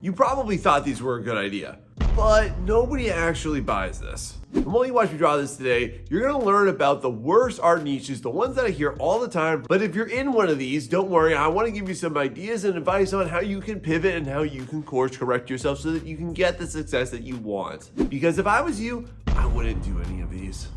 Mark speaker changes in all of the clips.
Speaker 1: You probably thought these were a good idea, but nobody actually buys this. And while you watch me draw this today, you're gonna learn about the worst art niches, the ones that I hear all the time. But if you're in one of these, don't worry, I wanna give you some ideas and advice on how you can pivot and how you can course correct yourself so that you can get the success that you want. Because if I was you, I wouldn't do any of these.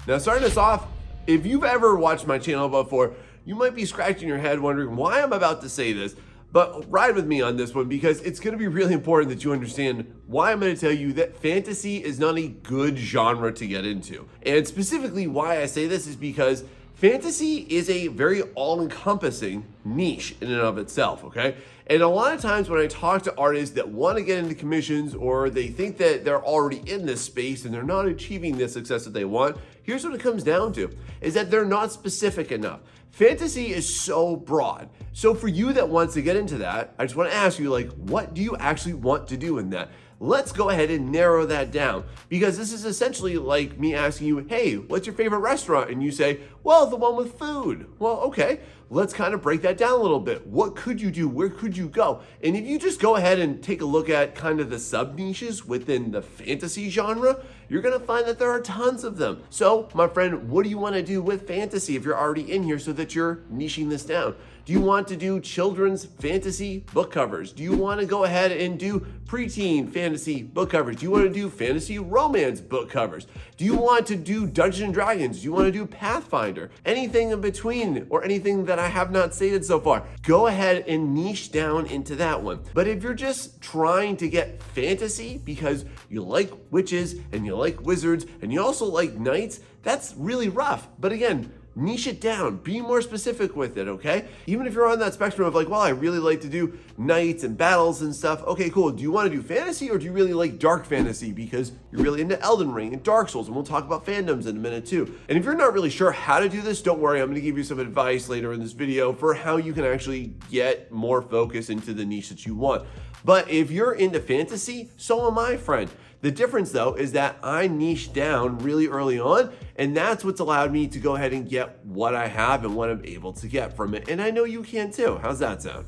Speaker 1: Now, starting us off, if you've ever watched my channel before, you might be scratching your head wondering why I'm about to say this. But ride with me on this one because it's going to be really important that you understand why I'm going to tell you that fantasy is not a good genre to get into. And specifically why I say this is because fantasy is a very all-encompassing niche in and of itself, okay? And a lot of times when I talk to artists that want to get into commissions or they think that they're already in this space and they're not achieving the success that they want, here's what it comes down to, is that they're not specific enough. Fantasy is so broad. So for you that wants to get into that, I just want to ask you, like, what do you actually want to do in that? Let's go ahead and narrow that down, because this is essentially like me asking you, hey, what's your favorite restaurant? And you say, well, the one with food. Well, okay, let's kind of break that down a little bit. What could you do? Where could you go? And if you just go ahead and take a look at kind of the sub niches within the fantasy genre, you're gonna find that there are tons of them. So my friend, what do you wanna do with fantasy if you're already in here so that you're niching this down? Do you want to do children's fantasy book covers? Do you want to go ahead and do preteen fantasy book covers? Do you want to do fantasy romance book covers? Do you want to do Dungeons and Dragons? Do you want to do Pathfinder? Anything in between or anything that I have not stated so far? Go ahead and niche down into that one. But if you're just trying to get fantasy because you like witches and you like wizards and you also like knights, that's really rough. But again, niche it down, be more specific with it, okay? Even if you're on that spectrum of like, well, I really like to do knights and battles and stuff. Okay, cool. Do you want to do fantasy or do you really like dark fantasy because you're really into Elden Ring and Dark Souls? And we'll talk about fandoms in a minute too. And if you're not really sure how to do this, don't worry. I'm going to give you some advice later in this video for how you can actually get more focus into the niche that you want. But if you're into fantasy, so am I, friend. The difference though is that I niched down really early on, and that's what's allowed me to go ahead and get what I have and what I'm able to get from it. And I know you can too. How's that sound?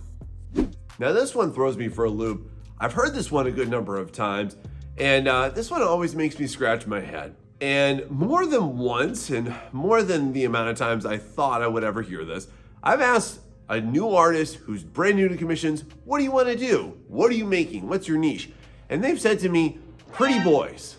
Speaker 1: Now this one throws me for a loop. I've heard this one a good number of times, and this one always makes me scratch my head. And more than once, and more than the amount of times I thought I would ever hear this, I've asked a new artist who's brand new to commissions, what do you want to do? What are you making? What's your niche? And they've said to me, pretty boys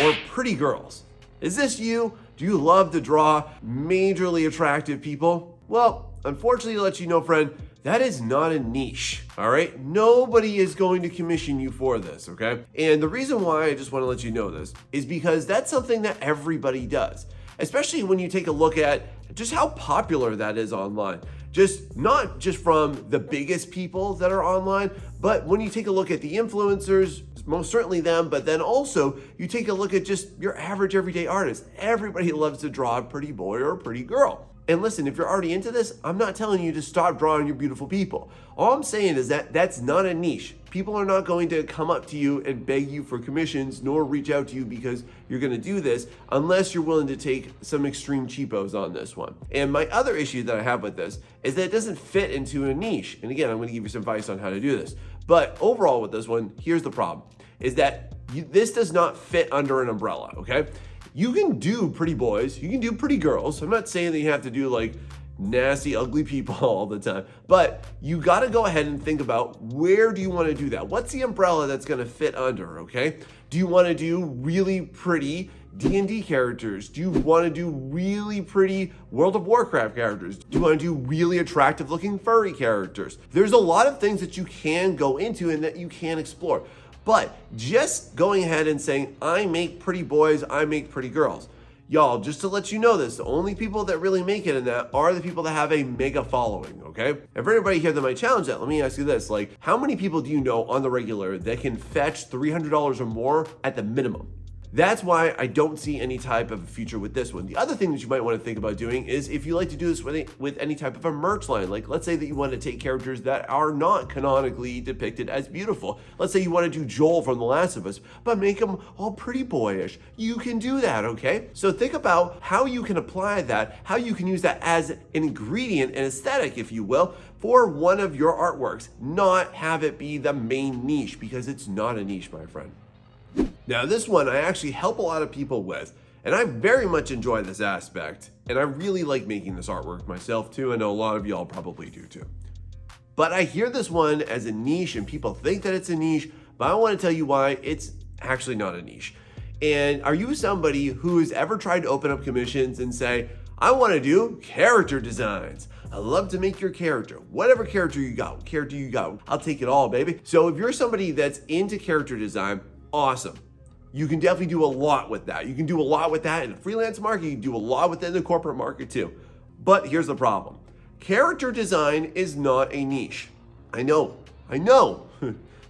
Speaker 1: or pretty girls. Is this you? Do you love to draw majorly attractive people? Well, unfortunately, to let you know, friend, that is not a niche, all right? Nobody is going to commission you for this, okay? And the reason why I just want to let you know this is because that's something that everybody does, especially when you take a look at just how popular that is online. Just not just from the biggest people that are online, but when you take a look at the influencers, most certainly them, but then also you take a look at just your average everyday artist. Everybody loves to draw a pretty boy or a pretty girl. And listen, if you're already into this, I'm not telling you to stop drawing your beautiful people. All I'm saying is that that's not a niche. People are not going to come up to you and beg you for commissions, nor reach out to you because you're gonna do this unless you're willing to take some extreme cheapos on this one. And my other issue that I have with this is that it doesn't fit into a niche. And again, I'm gonna give you some advice on how to do this. But overall with this one, here's the problem, is that this does not fit under an umbrella, okay? You can do pretty boys, you can do pretty girls. I'm not saying that you have to do like nasty, ugly people all the time, but you gotta go ahead and think about where do you wanna do that? What's the umbrella that's gonna fit under, okay? Do you wanna do really pretty D&D characters? Do you wanna do really pretty World of Warcraft characters? Do you wanna do really attractive looking furry characters? There's a lot of things that you can go into and that you can explore. But just going ahead and saying, I make pretty boys, I make pretty girls. Y'all, just to let you know this, the only people that really make it in that are the people that have a mega following, okay? And for everybody here that might challenge that, let me ask you this, like, how many people do you know on the regular that can fetch $300 or more at the minimum? That's why I don't see any type of future with this one. The other thing that you might want to think about doing is if you like to do this with any type of a merch line, like let's say that you want to take characters that are not canonically depicted as beautiful. Let's say you want to do Joel from The Last of Us, but make him all pretty boyish. You can do that, okay? So think about how you can apply that, how you can use that as an ingredient, an aesthetic, if you will, for one of your artworks, not have it be the main niche, because it's not a niche, my friend. Now this one I actually help a lot of people with, and I very much enjoy this aspect, and I really like making this artwork myself too. I know a lot of y'all probably do too. But I hear this one as a niche and people think that it's a niche, but I want to tell you why it's actually not a niche. And are you somebody who has ever tried to open up commissions and say, I want to do character designs. I love to make your character, whatever character you got, I'll take it all, baby. So if you're somebody that's into character design, awesome. You can definitely do a lot with that. You can do a lot with that in the freelance market. You can do a lot within the corporate market too. But here's the problem. Character design is not a niche. I know.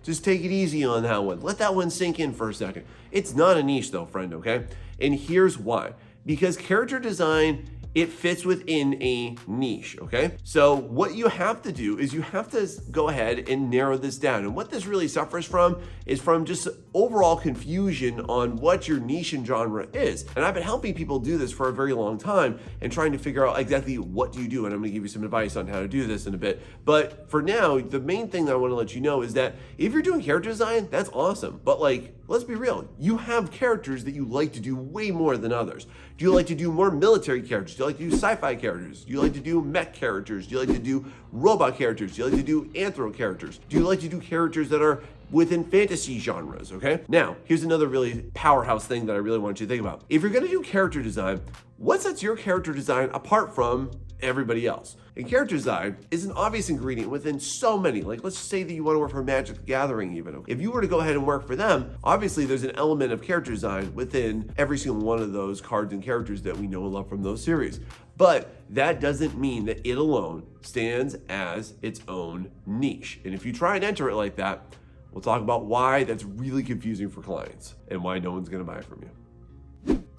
Speaker 1: Just take it easy on that one. Let that one sink in for a second. It's not a niche though, friend, okay? And here's why. Because character design, it fits within a niche, okay? So what you have to do is you have to go ahead and narrow this down. And what this really suffers from is from just overall confusion on what your niche and genre is. And I've been helping people do this for a very long time and trying to figure out exactly what do you do. And I'm gonna give you some advice on how to do this in a bit. But for now, the main thing that I wanna let you know is that if you're doing character design, that's awesome. But like, let's be real, you have characters that you like to do way more than others. Do you like to do more military characters? Do you like to do sci-fi characters? Do you like to do mech characters? Do you like to do robot characters? Do you like to do anthro characters? Do you like to do characters that are within fantasy genres, okay? Now, here's another really powerhouse thing that I really want you to think about. If you're gonna do character design, what sets your character design apart from everybody else? And character design is an obvious ingredient within so many. Like, let's say that you want to work for Magic the Gathering even. Okay? If you were to go ahead and work for them, obviously there's an element of character design within every single one of those cards and characters that we know and love from those series. But that doesn't mean that it alone stands as its own niche. And if you try and enter it like that, we'll talk about why that's really confusing for clients and why no one's gonna buy from you.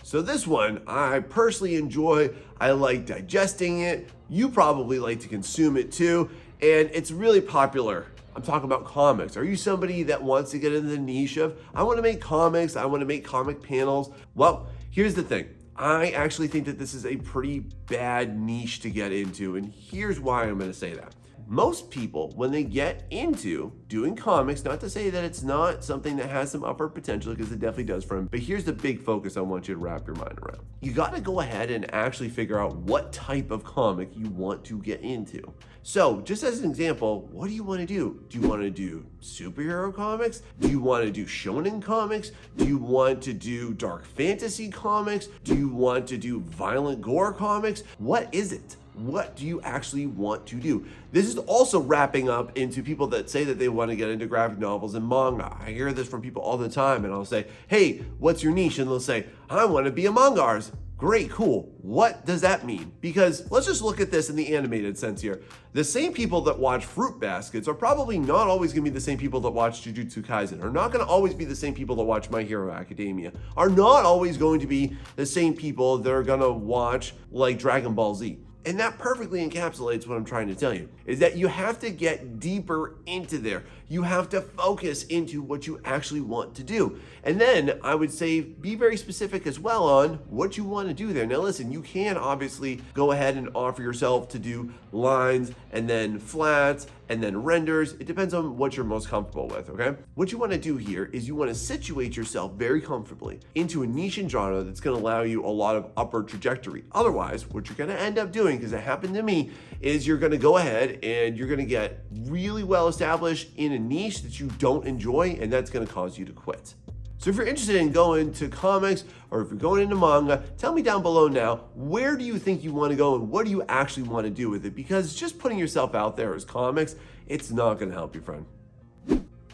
Speaker 1: So this one, I personally enjoy. I like digesting it. You probably like to consume it too. And it's really popular. I'm talking about comics. Are you somebody that wants to get into the niche of, I want to make comics, I want to make comic panels? Well, here's the thing. I actually think that this is a pretty bad niche to get into. And here's why I'm going to say that. Most people, when they get into doing comics, not to say that it's not something that has some upward potential, because it definitely does for them, but here's the big focus I want you to wrap your mind around. You got to go ahead and actually figure out what type of comic you want to get into. So just as an example, what do you want to do? Do you want to do superhero comics? Do you want to do shonen comics? Do you want to do dark fantasy comics? Do you want to do violent gore comics? What is it? What do you actually want to do? This is also wrapping up into people that say that they want to get into graphic novels and manga. I hear this from people all the time, and I'll say, hey, what's your niche? And they'll say, I want to be a manga artist. Great, cool. What does that mean? Because let's just look at this in the animated sense here. The same people that watch Fruit Baskets are probably not always gonna be the same people that watch Jujutsu Kaisen, are not gonna always be the same people that watch My Hero Academia, are not always going to be the same people that are gonna watch like Dragon Ball Z. And that perfectly encapsulates what I'm trying to tell you, is that you have to get deeper into there. You have to focus into what you actually want to do. And then I would say be very specific as well on what you want to do there. Now listen, you can obviously go ahead and offer yourself to do lines and then flats and then renders. It depends on what you're most comfortable with, okay? What you want to do here is you want to situate yourself very comfortably into a niche and genre that's going to allow you a lot of upward trajectory. Otherwise, what you're going to end up doing, because it happened to me, is you're going to go ahead and you're going to get really well established in a niche that you don't enjoy, and that's going to cause you to quit. So if you're interested in going to comics or if you're going into manga, tell me down below now, where do you think you want to go and what do you actually want to do with it? Because just putting yourself out there as comics, it's not going to help you, friend.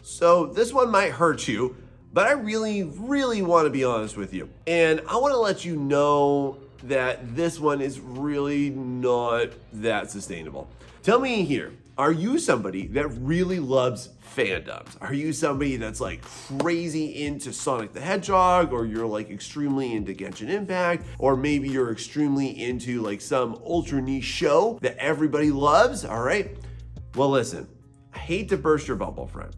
Speaker 1: So this one might hurt you, but I really, really want to be honest with you. And I want to let you know that this one is really not that sustainable. Tell me here, Are you somebody that really loves fandoms? Are you somebody that's like crazy into Sonic the Hedgehog, or you're like extremely into Genshin Impact, or maybe you're extremely into like some ultra niche show that everybody loves? All right. Well, listen, I hate to burst your bubble, friend,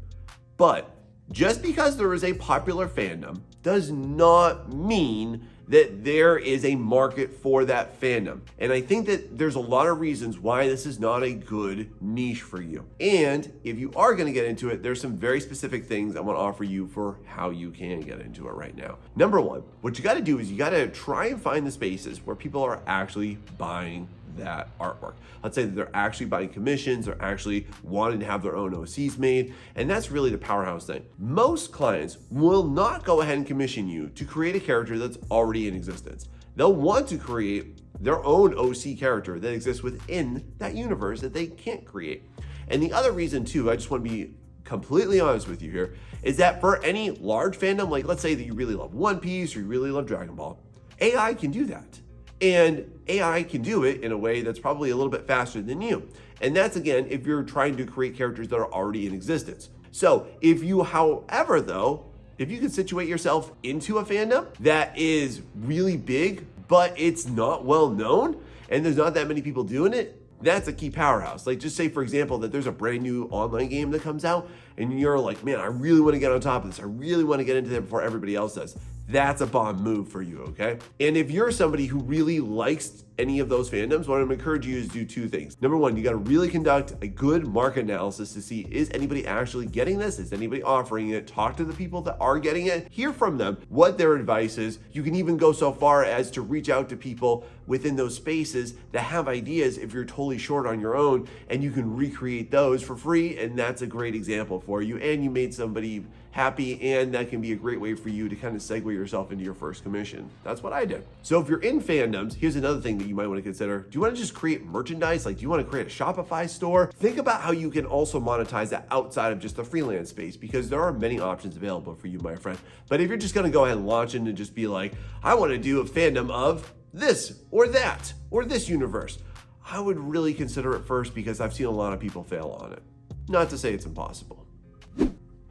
Speaker 1: but just because there is a popular fandom does not mean that there is a market for that fandom. And I think that there's a lot of reasons why this is not a good niche for you. And if you are gonna get into it, there's some very specific things I wanna offer you for how you can get into it right now. Number one, what you gotta do is you gotta try and find the spaces where people are actually buying that artwork. Let's say that they're actually buying commissions, they're actually wanting to have their own OCs made, and that's really the powerhouse thing. Most clients will not go ahead and commission you to create a character that's already in existence. They'll want to create their own OC character that exists within that universe that they can't create. And the other reason too, I just want to be completely honest with you here, is that for any large fandom, like let's say that you really love One Piece or you really love Dragon Ball, AI can do that. And AI can do it in a way that's probably a little bit faster than you. And that's, again, if you're trying to create characters that are already in existence. So if you, however, though, if you can situate yourself into a fandom that is really big, but it's not well known, and there's not that many people doing it, that's a key powerhouse. Like just say, for example, that there's a brand new online game that comes out and you're like, man, I really want to get on top of this. I really want to get into it before everybody else does. That's a bomb move for you, okay? And if you're somebody who really likes any of those fandoms, what I'm gonna encourage you is do two things. Number one, you gotta really conduct a good market analysis to see, is anybody actually getting this? Is anybody offering it? Talk to the people that are getting it, hear from them what their advice is. You can even go so far as to reach out to people within those spaces that have ideas if you're totally short on your own, and you can recreate those for free, and that's a great example for you, and you made somebody happy, and that can be a great way for you to kind of segue yourself into your first commission. That's what I did. So if you're in fandoms, here's another thing that you might want to consider. Do you want to just create merchandise? Like, do you want to create a Shopify store? Think about how you can also monetize that outside of just the freelance space, because there are many options available for you, my friend. But if you're just going to go ahead and launch in and just be like, I want to do a fandom of this or that or this universe, I would really consider it first, because I've seen a lot of people fail on it. Not to say it's impossible.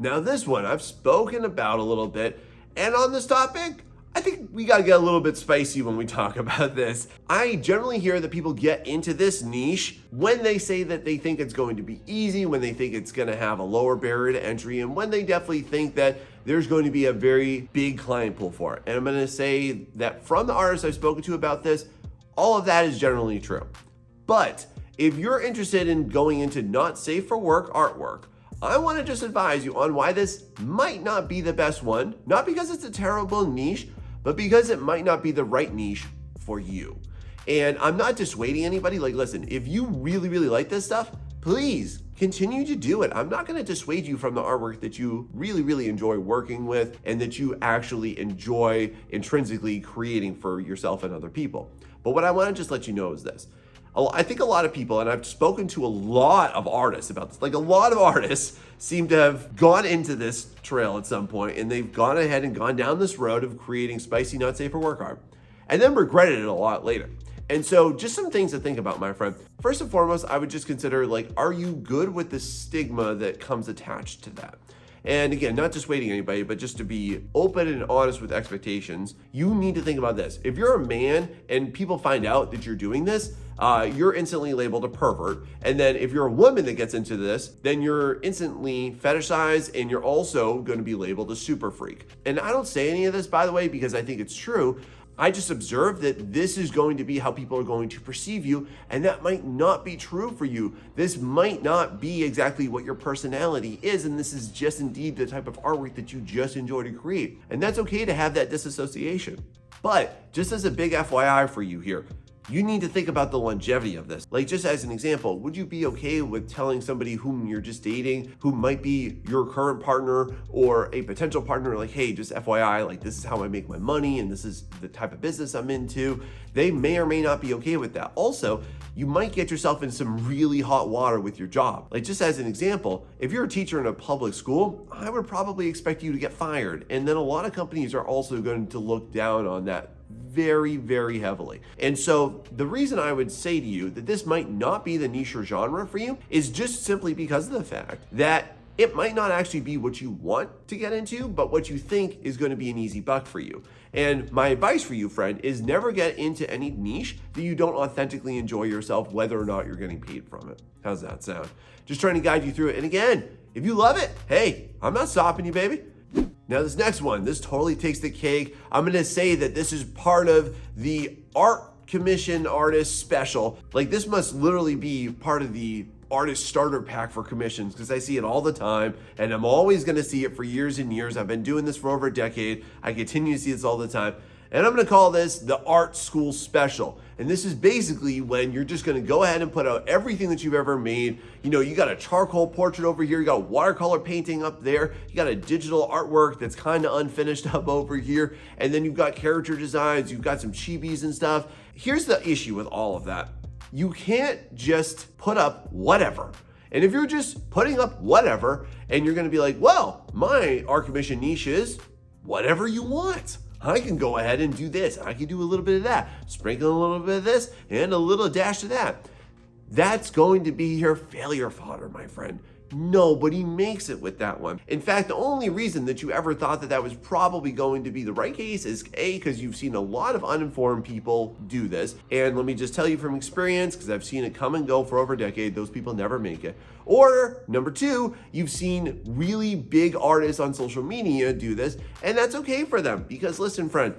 Speaker 1: Now this one I've spoken about a little bit, and on this topic, I think we gotta get a little bit spicy when we talk about this. I generally hear that people get into this niche when they say that they think it's going to be easy, when they think it's gonna have a lower barrier to entry, and when they definitely think that there's going to be a very big client pool for it. And I'm gonna say that from the artists I've spoken to about this, all of that is generally true. But if you're interested in going into not safe for work artwork, I want to just advise you on why this might not be the best one, not because it's a terrible niche, but because it might not be the right niche for you. And I'm not dissuading anybody. Like, listen, if you really, really like this stuff, please continue to do it. I'm not going to dissuade you from the artwork that you really, really enjoy working with and that you actually enjoy intrinsically creating for yourself and other people. But what I want to just let you know is this. I think a lot of people, and I've spoken to a lot of artists about this, like a lot of artists seem to have gone into this trail at some point, and they've gone ahead and gone down this road of creating spicy, not safe for work art, and then regretted it a lot later. And so just some things to think about, my friend. First and foremost, I would just consider, like, are you good with the stigma that comes attached to that? And again, not dissuading anybody, but just to be open and honest with expectations, you need to think about this. If you're a man and people find out that you're doing this, you're instantly labeled a pervert. And then if you're a woman that gets into this, then you're instantly fetishized, and you're also going to be labeled a super freak. And I don't say any of this, by the way, because I think it's true. I just observe that this is going to be how people are going to perceive you, and that might not be true for you. This might not be exactly what your personality is, and this is just indeed the type of artwork that you just enjoy to create. And that's okay to have that disassociation. But just as a big FYI for you here, you need to think about the longevity of this. Like, just as an example, would you be okay with telling somebody whom you're just dating, who might be your current partner or a potential partner, like, hey, just FYI, like, this is how I make my money and this is the type of business I'm into? They may or may not be okay with that. Also, you might get yourself in some really hot water with your job. Like, just as an example, if you're a teacher in a public school, I would probably expect you to get fired. And then a lot of companies are also going to look down on that very, very heavily. And so the reason I would say to you that this might not be the niche or genre for you is just simply because of the fact that it might not actually be what you want to get into, but what you think is going to be an easy buck for you. And my advice for you, friend, is never get into any niche that you don't authentically enjoy yourself, whether or not you're getting paid from it. How's that sound? Just trying to guide you through it. And again, if you love it, hey, I'm not stopping you, baby. Now this next one, this totally takes the cake. I'm gonna say that this is part of the art commission artist special. Like this must literally be part of the artist starter pack for commissions because I see it all the time and I'm always gonna see it for years and years. I've been doing this for over a decade. I continue to see this all the time. And I'm gonna call this the art school special. And this is basically when you're just gonna go ahead and put out everything that you've ever made. You know, you got a charcoal portrait over here, you got a watercolor painting up there, you got a digital artwork that's kind of unfinished up over here, and then you've got character designs, you've got some chibis and stuff. Here's the issue with all of that. You can't just put up whatever. And if you're just putting up whatever, and you're gonna be like, well, my art commission niche is whatever you want. I can go ahead and do this. I can do a little bit of that, sprinkle a little bit of this and a little dash of that. That's going to be your failure fodder, my friend. Nobody makes it with that one. In fact, the only reason that you ever thought that that was probably going to be the right case is A, because you've seen a lot of uninformed people do this. And let me just tell you from experience, because I've seen it come and go for over a decade, those people never make it. Or number two, you've seen really big artists on social media do this, and that's okay for them. Because listen, friend,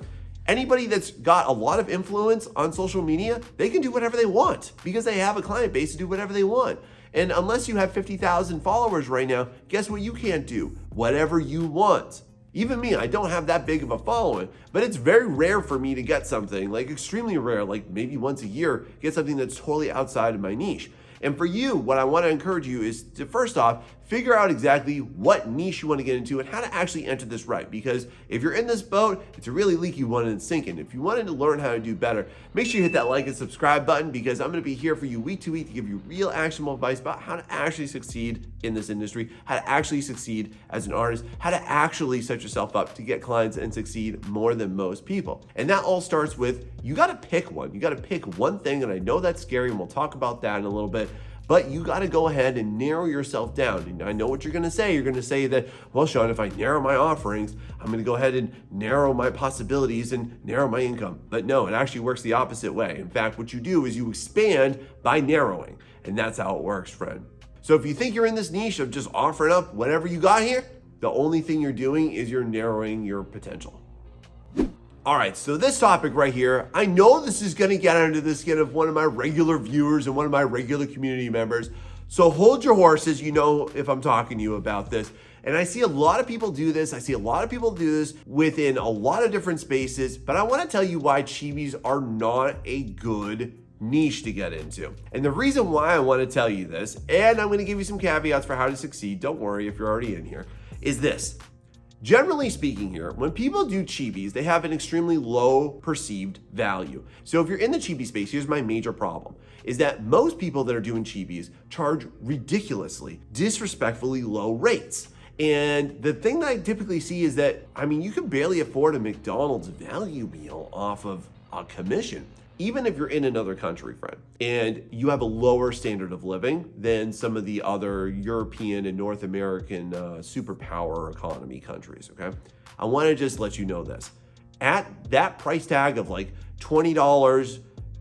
Speaker 1: anybody that's got a lot of influence on social media, they can do whatever they want because they have a client base to do whatever they want. And unless you have 50,000 followers right now, guess what you can't do? Whatever you want. Even me, I don't have that big of a following, but it's very rare for me to get something, like extremely rare, like maybe once a year, get something that's totally outside of my niche. And for you, what I want to encourage you is to first off, figure out exactly what niche you want to get into and how to actually enter this right. Because if you're in this boat, it's a really leaky one and it's sinking. If you wanted to learn how to do better, make sure you hit that like and subscribe button because I'm going to be here for you week to week to give you real actionable advice about how to actually succeed in this industry, how to actually succeed as an artist, how to actually set yourself up to get clients and succeed more than most people. And that all starts with, you got to pick one. You got to pick one thing, and I know that's scary, and we'll talk about that in a little bit. But you got to go ahead and narrow yourself down. And I know what you're going to say. You're going to say that, well, Sean, if I narrow my offerings, I'm going to go ahead and narrow my possibilities and narrow my income. But no, it actually works the opposite way. In fact, what you do is you expand by narrowing. And that's how it works, friend. So if you think you're in this niche of just offering up whatever you got here, the only thing you're doing is you're narrowing your potential. All right, so this topic right here, I know this is gonna get under the skin of one of my regular viewers and one of my regular community members. So hold your horses, you know if I'm talking to you about this. And I see a lot of people do this. I see a lot of people do this within a lot of different spaces, but I wanna tell you why chibis are not a good niche to get into. And the reason why I wanna tell you this, and I'm gonna give you some caveats for how to succeed, don't worry if you're already in here, is this. Generally speaking here, when people do chibis, they have an extremely low perceived value. So if you're in the chibi space, here's my major problem, is that most people that are doing chibis charge ridiculously, disrespectfully low rates. And the thing that I typically see is that, I mean, you can barely afford a McDonald's value meal off of a commission. Even if you're in another country, friend, and you have a lower standard of living than some of the other European and North American superpower economy countries, okay? I wanna just let you know this. At that price tag of like $20,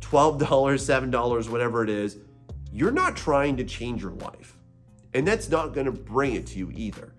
Speaker 1: $12, $7, whatever it is, you're not trying to change your life. And that's not gonna bring it to you either.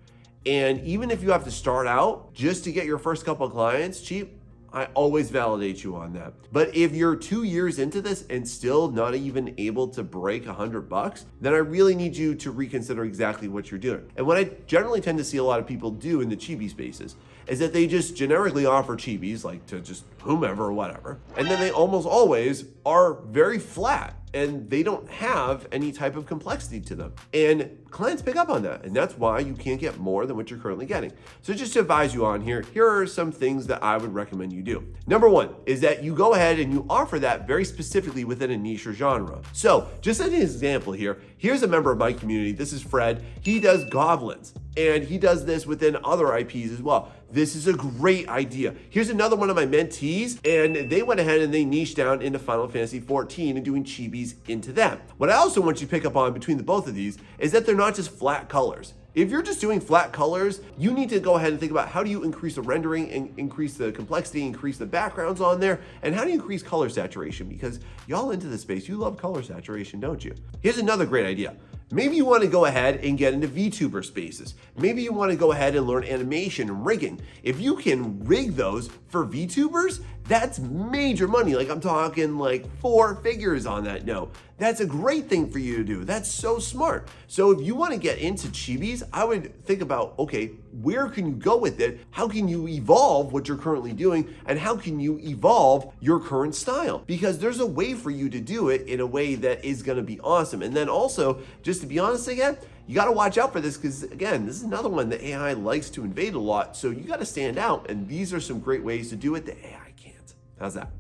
Speaker 1: And even if you have to start out just to get your first couple of clients cheap, I always validate you on that. But if you're 2 years into this and still not even able to break $100, then I really need you to reconsider exactly what you're doing. And what I generally tend to see a lot of people do in the chibi spaces is that they just generically offer chibis, like to just whomever or whatever. And then they almost always are very flat and they don't have any type of complexity to them. And clients pick up on that. And that's why you can't get more than what you're currently getting. So just to advise you on here, here are some things that I would recommend you do. Number one is that you go ahead and you offer that very specifically within a niche or genre. So just as an example here, here's a member of my community. This is Fred. He does goblins. And he does this within other IPs as well. This is a great idea. Here's another one of my mentees, and they went ahead and they niched down into Final Fantasy XIV and doing chibis into that. What I also want you to pick up on between the both of these is that they're not just flat colors. If you're just doing flat colors, you need to go ahead and think about how do you increase the rendering and increase the complexity, increase the backgrounds on there, and how do you increase color saturation? Because y'all into this space, you love color saturation, don't you? Here's another great idea. Maybe you want to go ahead and get into VTuber spaces. Maybe you want to go ahead and learn animation and rigging. If you can rig those for VTubers, that's major money. Like I'm talking like 4 figures on that note. That's a great thing for you to do. That's so smart. So if you want to get into chibis, I would think about, okay, where can you go with it? How can you evolve what you're currently doing? And how can you evolve your current style? Because there's a way for you to do it in a way that is going to be awesome. And then also, just to be honest again, you got to watch out for this because, again, this is another one that AI likes to invade a lot. So you got to stand out. And these are some great ways to do it that AI can't. How's that?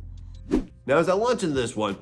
Speaker 1: Now, as I launch into this one,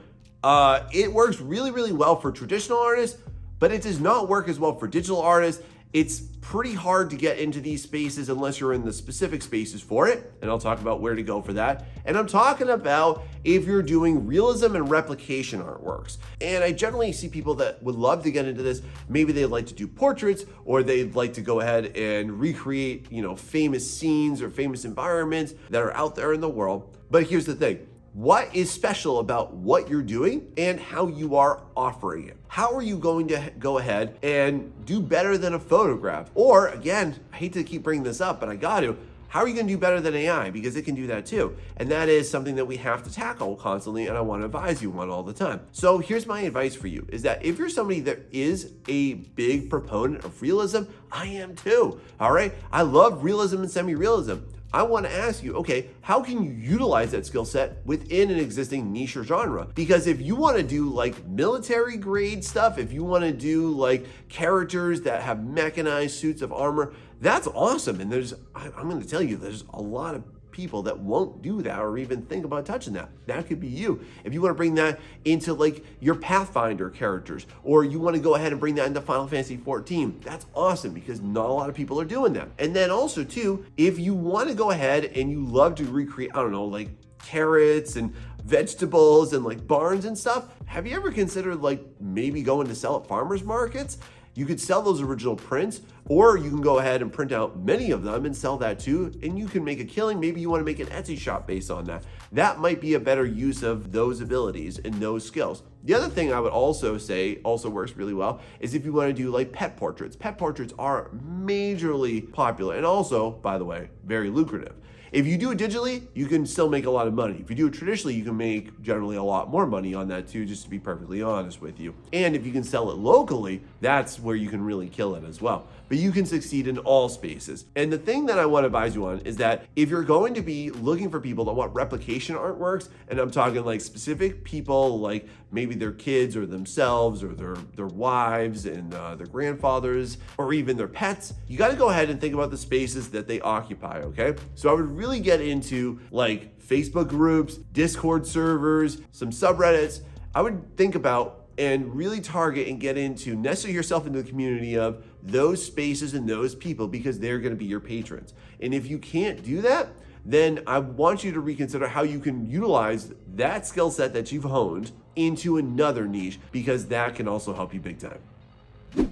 Speaker 1: it works really, really well for traditional artists, but it does not work as well for digital artists. It's pretty hard to get into these spaces unless you're in the specific spaces for it. And I'll talk about where to go for that. And I'm talking about if you're doing realism and replication artworks. And I generally see people that would love to get into this. Maybe they'd like to do portraits, or they'd like to go ahead and recreate, famous scenes or famous environments that are out there in the world. But here's the thing. What is special about what you're doing and how you are offering it? How are you going to go ahead and do better than a photograph? Or again, I hate to keep bringing this up, but I got to. How are you going to do better than AI? Because it can do that too. And that is something that we have to tackle constantly, and I want to advise you on all the time. So here's my advice for you, is that if you're somebody that is a big proponent of realism, I am too, all right? I love realism and semi-realism. I want to ask you, okay, how can you utilize that skill set within an existing niche or genre? Because if you want to do like military grade stuff, if you want to do like characters that have mechanized suits of armor, that's awesome. And I'm going to tell you, there's a lot of people that won't do that or even think about touching that. That could be you. If you want to bring that into like your Pathfinder characters, or you want to go ahead and bring that into Final Fantasy XIV, that's awesome because not a lot of people are doing that. And then also too, if you want to go ahead and you love to recreate, I don't know, like carrots and vegetables and like barns and stuff, have you ever considered like maybe going to sell at farmers markets? You could sell those original prints, or you can go ahead and print out many of them and sell that too, and you can make a killing. Maybe you want to make an Etsy shop based on that. That might be a better use of those abilities and those skills. The other thing I would also say also works really well is if you want to do like pet portraits. Pet portraits are majorly popular and also, by the way, very lucrative. If you do it digitally, you can still make a lot of money. If you do it traditionally, you can make generally a lot more money on that too, just to be perfectly honest with you. And if you can sell it locally, that's where you can really kill it as well. But you can succeed in all spaces. And the thing that I want to advise you on is that if you're going to be looking for people that want replication artworks, and I'm talking like specific people, like maybe their kids or themselves or their wives and their grandfathers or even their pets, you got to go ahead and think about the spaces that they occupy, okay? So I would really get into like Facebook groups, Discord servers, some subreddits. I would think about and really target and get into, nestle yourself into the community of those spaces and those people because they're going to be your patrons. And if you can't do that, then I want you to reconsider how you can utilize that skill set that you've honed into another niche, because that can also help you big time.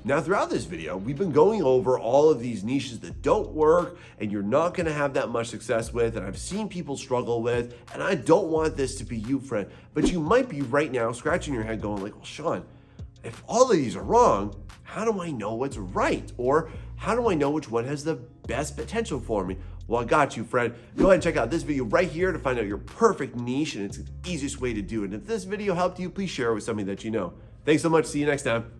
Speaker 1: Now, throughout this video, we've been going over all of these niches that don't work and you're not going to have that much success with, and I've seen people struggle with, and I don't want this to be you, friend, but you might be right now scratching your head going like, well, Sean, if all of these are wrong, how do I know what's right? Or how do I know which one has the best potential for me? Well, I got you, friend. Go ahead and check out this video right here to find out your perfect niche, and it's the easiest way to do it. And if this video helped you, please share it with somebody that you know. Thanks so much. See you next time.